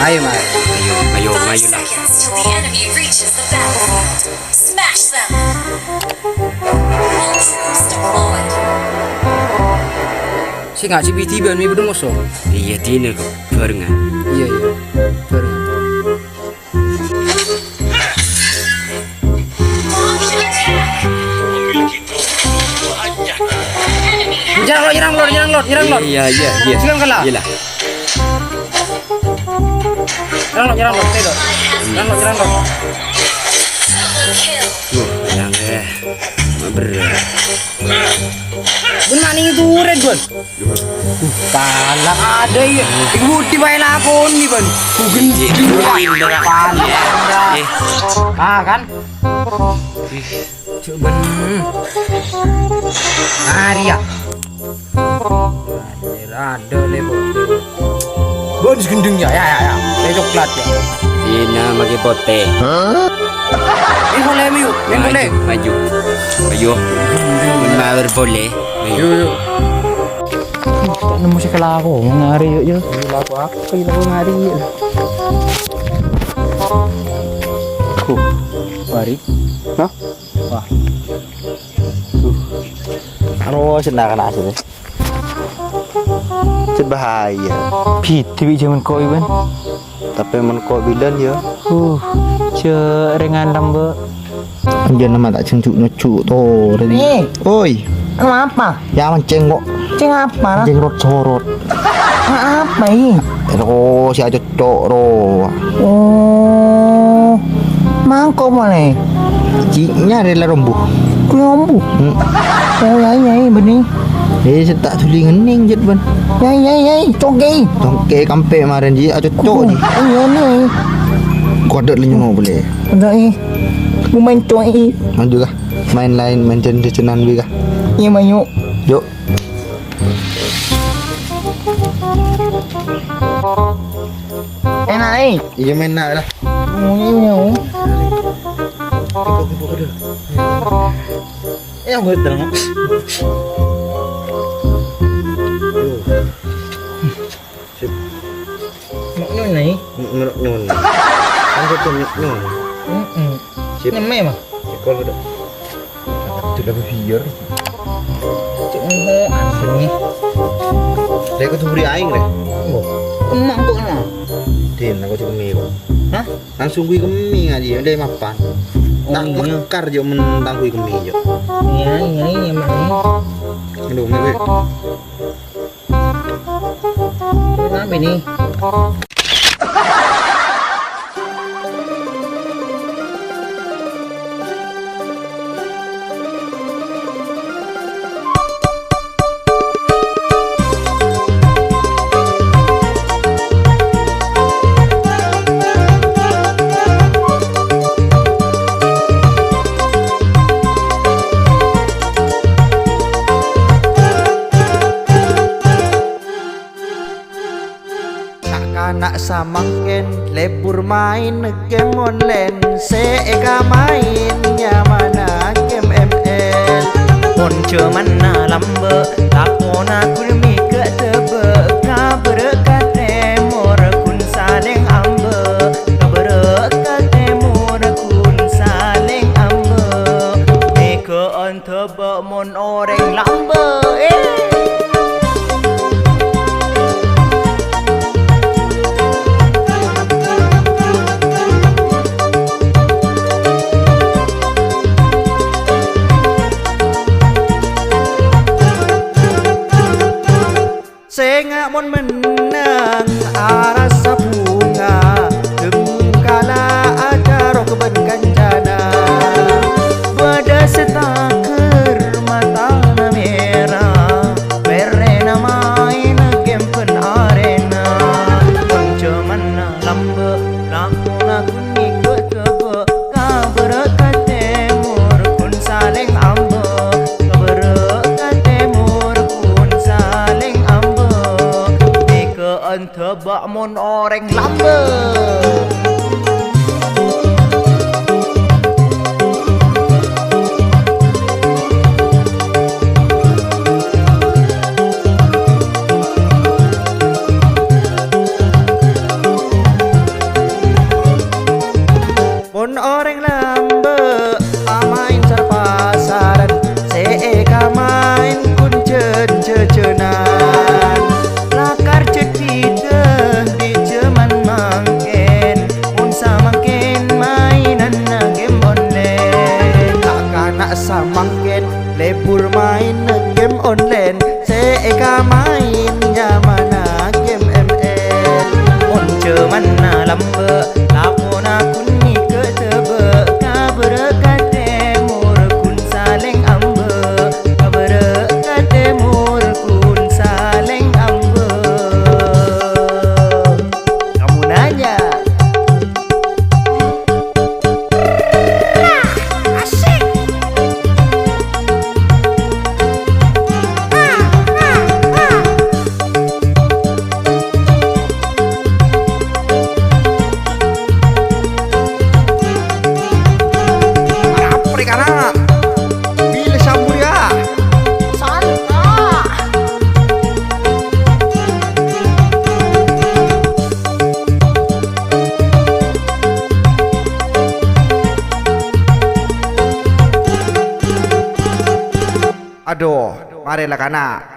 Ayo mari. Ayo lah. Till the enemy reaches the battlefield. Smash them. All troops deployed. Si nggak CBT ban mi bedung musuh. Iya dina kok barengan. Iya. Barengan. Launch attack. Nyerang lot. Iya. Silang kalah. Iyalah. Nyerang lot. Nyerang lot. Double kill. Yang berat. Bun maning itu red bun. Pala ada ya. Ikuti bae lakon nih bun. Gendhi Pala. Kan? Coba. Maria. Ada lebo. Bun gendengnya ya. Coklat ya. Dina magi bote. Ini boleh miu. Ini boleh. Maju. Mawar boleh. Yuk. Tak nemu sekala aku ngari yuk. Laku aku hilang ngari. Mari. Hah? Wah. Aro sendakan asli. Bahaya Piti jaman kau iban. tapi men kok bidan ya Ce ringan lambe. dia nama tak cengcuk nyucuk tuh tadi oi Apa? ya mancing kok Ceng apa? mancing rot sorot Apa ini? si aja cok ro Oh. Mangkok mana? ciknya rela rombuh Kelombu. Oh ya benih. setak tuli ngening jet ban Ya, coge. tongke kampe kemarin ji aja cok ji Iya nih. kodok lenyo boleh Udah Lu main coge. maju kah main lain main cenan bi kah Iya mayu. yuk Enak iya main nak lah Yang gue terang. Nyon này. ngerok nyon kan itu nyon sip Neme mah. kalau udah sudah berpikir Cuk ho asli. dia ketemu aing deh Emang kok nah. din aku cuma mie kok Hah? langsung gue kemi aja dia mapan tak iya. mekar jo mentang gue kemi jo Iya emang. aduh mie gue Kenapa ini? anak samaken lebur main game online seeka main nyamana game ML Mon mana lambe takona kulmi ke tebe kaberkat emor kun saling ambe kaberkat emor kun saling ambe ke antebe mon orang lambe Sengak mon menang arasa bunga Dengkala ada roh keben kancana Pada setaker mata merah Berena main game pen arena Pencemana lambe lakuna kuning ke tebe Kaberkat temur kun saling ambe Kaberkat temur kun saling ambe Tebak mon orang lambe main game online. Saya main ya mana game ML. Mon mana lamba lapon aku ni ke tebe kaberkate mur kun saleng ambe kaberkate mur kun saleng ambe. Kamu nanya aduh, marilah kanak.